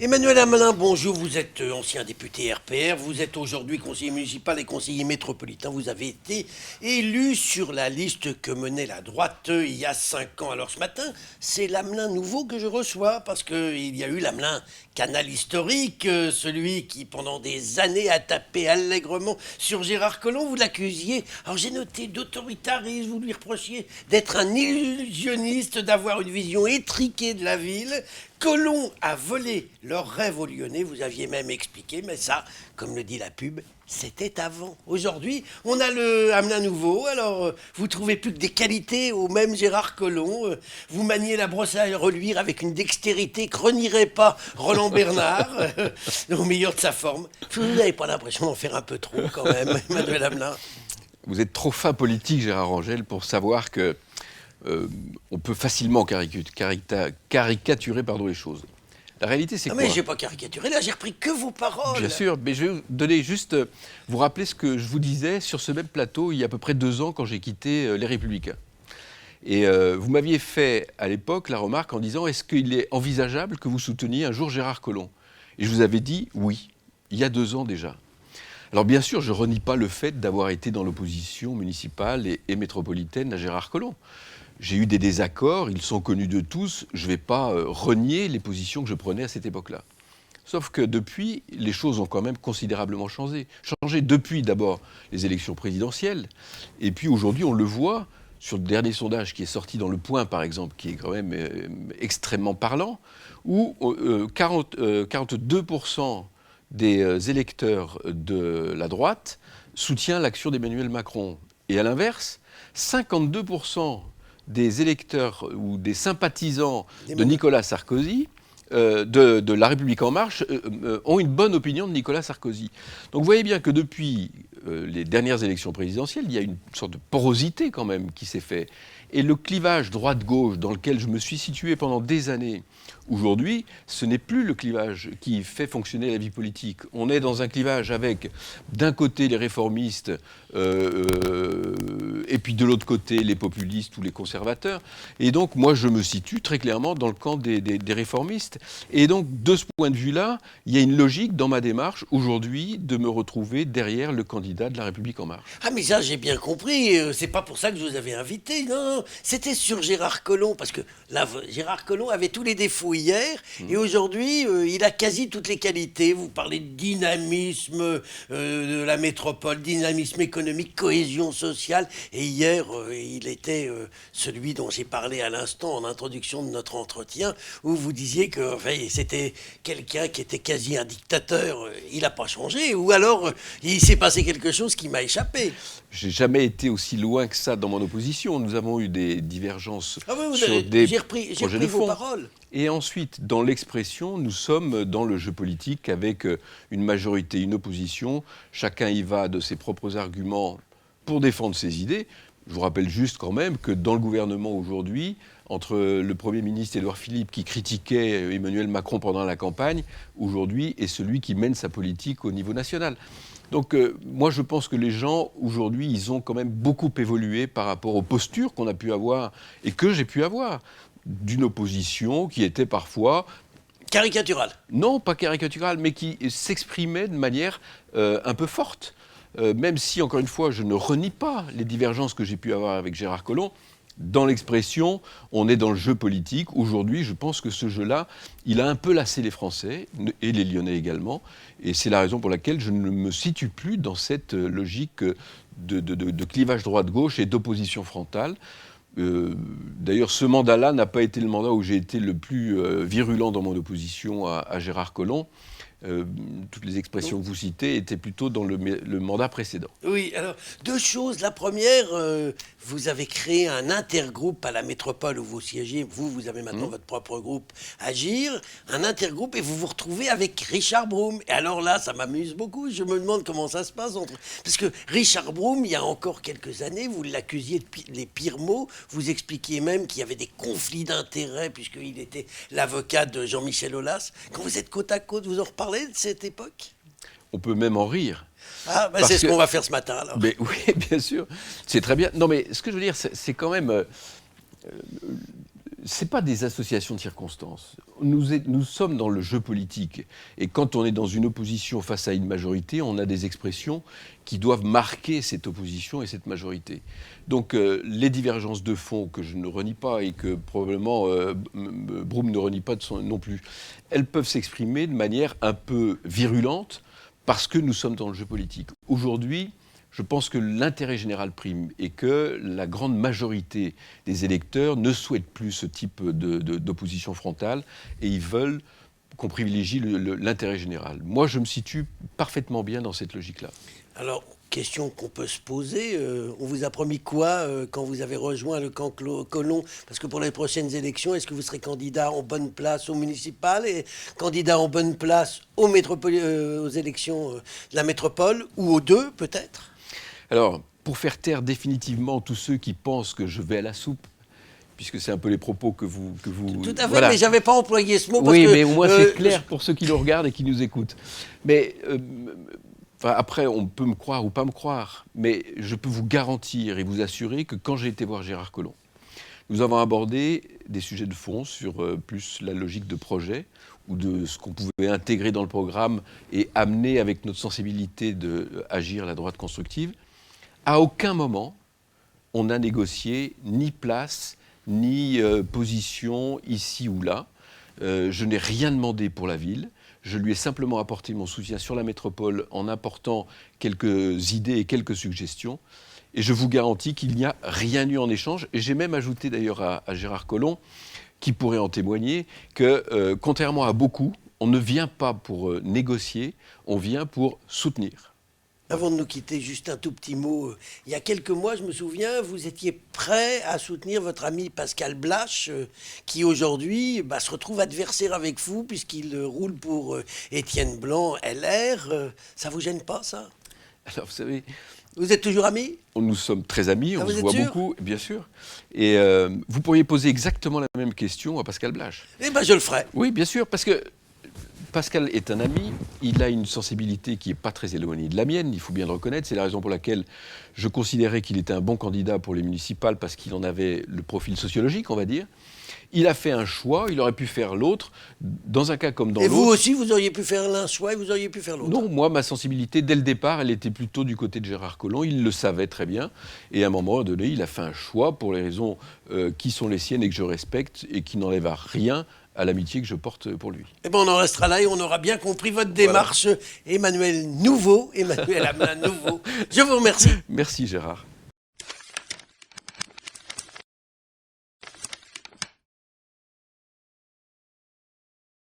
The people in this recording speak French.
Emmanuel Hamelin, bonjour, vous êtes ancien député RPR, vous êtes aujourd'hui conseiller municipal et conseiller métropolitain, vous avez été élu sur la liste que menait la droite il y a 5 ans. Alors ce matin, c'est l'Hamelin nouveau que je reçois, parce qu'il y a eu l'Hamelin canal historique, celui qui pendant des années a tapé allègrement sur Gérard Collomb, vous l'accusiez, alors j'ai noté d'autoritarisme, vous lui reprochiez d'être un illusionniste, d'avoir une vision étriquée de la ville. Collomb a volé leur rêve aux Lyonnais, vous aviez même expliqué, mais ça, comme le dit la pub, c'était avant. Aujourd'hui, on a le Hamelin nouveau, alors vous trouvez plus que des qualités au même Gérard Collomb, vous maniez la brosse à reluire avec une dextérité que renierait pas Roland Bernard, au meilleur de sa forme. Vous n'avez pas l'impression d'en faire un peu trop quand même, Emmanuel Hamelin? Vous êtes trop fin politique, Gérard Angel, pour savoir que on peut facilement caricaturer les choses. La réalité, c'est quoi? Mais j'ai pas caricaturé, là j'ai repris que vos paroles. Bien sûr, mais je vais vous donner juste, vous rappeler ce que je vous disais sur ce même plateau il y a à peu près 2 ans quand j'ai quitté Les Républicains. Et vous m'aviez fait à l'époque la remarque en disant: est-ce qu'il est envisageable que vous souteniez un jour Gérard Collomb? Et je vous avais dit oui, il y a 2 ans déjà. Alors bien sûr, je ne renie pas le fait d'avoir été dans l'opposition municipale et métropolitaine à Gérard Collomb. J'ai eu des désaccords, ils sont connus de tous, je ne vais pas renier les positions que je prenais à cette époque-là. Sauf que depuis, les choses ont quand même considérablement changé. Changé depuis d'abord les élections présidentielles, et puis aujourd'hui on le voit sur le dernier sondage qui est sorti dans Le Point par exemple, qui est quand même extrêmement parlant, où 42% des électeurs de la droite soutiennent l'action d'Emmanuel Macron. Et à l'inverse, 52% des électeurs ou des sympathisants de Nicolas Sarkozy, de La République En Marche, ont une bonne opinion de Nicolas Sarkozy. Donc vous voyez bien que depuis les dernières élections présidentielles, il y a une sorte de porosité quand même qui s'est faite. Et le clivage droite-gauche dans lequel je me suis situé pendant des années, aujourd'hui, ce n'est plus le clivage qui fait fonctionner la vie politique. On est dans un clivage avec, d'un côté, les réformistes, et puis de l'autre côté, les populistes ou les conservateurs. Et donc, moi, je me situe très clairement dans le camp des réformistes. Et donc, de ce point de vue-là, il y a une logique dans ma démarche, aujourd'hui, de me retrouver derrière le candidat de La République En Marche. Ah mais ça j'ai bien compris, c'est pas pour ça que je vous avais invité, non, c'était sur Gérard Collomb, parce que là, Gérard Collomb avait tous les défauts hier, et aujourd'hui il a quasi toutes les qualités. Vous parlez de dynamisme de la métropole, dynamisme économique, cohésion sociale, et hier il était celui dont j'ai parlé à l'instant en introduction de notre entretien, où vous disiez que enfin, c'était quelqu'un qui était quasi un dictateur. Il n'a pas changé, ou alors il s'est passé quelque chose qui m'a échappé. J'ai jamais été aussi loin que ça dans mon opposition. Nous avons eu des divergences Ah oui, sur des j'ai repris projets de vos fond. paroles. Et ensuite, dans l'expression, nous sommes dans le jeu politique avec une majorité, une opposition. Chacun y va de ses propres arguments pour défendre ses idées. Je vous rappelle juste quand même que dans le gouvernement aujourd'hui, entre le Premier ministre Édouard Philippe qui critiquait Emmanuel Macron pendant la campagne, aujourd'hui est celui qui mène sa politique au niveau national. Donc moi je pense que les gens aujourd'hui ils ont quand même beaucoup évolué par rapport aux postures qu'on a pu avoir et que j'ai pu avoir d'une opposition qui était parfois... Caricatural. Non, pas caricaturale, mais qui s'exprimait de manière un peu forte. Même si, encore une fois, je ne renie pas les divergences que j'ai pu avoir avec Gérard Collomb, dans l'expression, on est dans le jeu politique. Aujourd'hui, je pense que ce jeu-là, il a un peu lassé les Français, et les Lyonnais également, et c'est la raison pour laquelle je ne me situe plus dans cette logique de clivage droite-gauche et d'opposition frontale. D'ailleurs, ce mandat-là n'a pas été le mandat où j'ai été le plus virulent dans mon opposition à Gérard Collomb. Toutes les expressions que vous citez étaient plutôt dans le mandat précédent. Oui, alors, 2 choses. La première, vous avez créé un intergroupe à la métropole où vous siégez. Vous avez maintenant votre propre groupe, Agir, un intergroupe, et vous vous retrouvez avec Richard Broom. Et alors là, ça m'amuse beaucoup. Je me demande comment ça se passe entre... Parce que Richard Broom, il y a encore quelques années, vous l'accusiez de les pires mots. Vous expliquiez même qu'il y avait des conflits d'intérêts, puisqu'il était l'avocat de Jean-Michel Aulas. Quand vous êtes côte à côte, vous en reparlez de cette époque? On peut même en rire. Ah, ben c'est ce qu'on va faire ce matin, alors. Mais oui, bien sûr. C'est très bien. Non, mais ce que je veux dire, c'est quand même... Ce n'est pas des associations de circonstances. Nous sommes dans le jeu politique. Et quand on est dans une opposition face à une majorité, on a des expressions qui doivent marquer cette opposition et cette majorité. Donc les divergences de fond, que je ne renie pas et que probablement Broume ne renie pas non plus, elles peuvent s'exprimer de manière un peu virulente parce que nous sommes dans le jeu politique. Aujourd'hui, je pense que l'intérêt général prime et que la grande majorité des électeurs ne souhaitent plus ce type d'opposition frontale et ils veulent qu'on privilégie l'intérêt général. Moi, je me situe parfaitement bien dans cette logique-là. Alors, question qu'on peut se poser, on vous a promis quoi quand vous avez rejoint le camp Collomb? Parce que pour les prochaines élections, est-ce que vous serez candidat en bonne place aux municipales et candidat en bonne place aux élections de la métropole, ou aux deux peut-être? Alors, pour faire taire définitivement tous ceux qui pensent que je vais à la soupe, puisque c'est un peu les propos que vous... Tout à fait, voilà. Mais je n'avais pas employé ce mot parce oui, que... mais au moins c'est clair pour ceux qui le regardent et qui nous écoutent. Mais après, on peut me croire ou pas me croire, mais je peux vous garantir et vous assurer que quand j'ai été voir Gérard Collomb, nous avons abordé des sujets de fond sur plus la logique de projet ou de ce qu'on pouvait intégrer dans le programme et amener avec notre sensibilité d'agir la droite constructive. À aucun moment, on n'a négocié ni place, ni position ici ou là. Je n'ai rien demandé pour la ville. Je lui ai simplement apporté mon soutien sur la métropole en apportant quelques idées et quelques suggestions. Et je vous garantis qu'il n'y a rien eu en échange. Et j'ai même ajouté d'ailleurs à Gérard Collomb, qui pourrait en témoigner, que contrairement à beaucoup, on ne vient pas pour négocier, on vient pour soutenir. Avant de nous quitter, juste un tout petit mot. Il y a quelques mois, je me souviens, vous étiez prêt à soutenir votre ami Pascal Blache, qui aujourd'hui se retrouve adversaire avec vous, puisqu'il roule pour Étienne Blanc, LR. Ça vous gêne pas, ça? Alors, vous savez... Vous êtes toujours amis? Nous sommes très amis, on se voit sûr beaucoup, bien sûr. Et vous pourriez poser exactement la même question à Pascal Blache. Eh bien, je le ferai. Oui, bien sûr, parce que Pascal est un ami, il a une sensibilité qui n'est pas très éloignée de la mienne, il faut bien le reconnaître. C'est la raison pour laquelle je considérais qu'il était un bon candidat pour les municipales, parce qu'il en avait le profil sociologique, on va dire. Il a fait un choix, il aurait pu faire l'autre, dans un cas comme dans l'autre. Et vous aussi, vous auriez pu faire l'un choix et vous auriez pu faire l'autre? Non, moi, ma sensibilité, dès le départ, elle était plutôt du côté de Gérard Collomb. Il le savait très bien. Et à un moment donné, il a fait un choix pour les raisons qui sont les siennes et que je respecte et qui n'enlèvent à rien à l'amitié que je porte pour lui. Eh bien, on en restera là et on aura bien compris votre démarche. Voilà. Emmanuel Amelin Nouveau. Je vous remercie. Merci Gérard.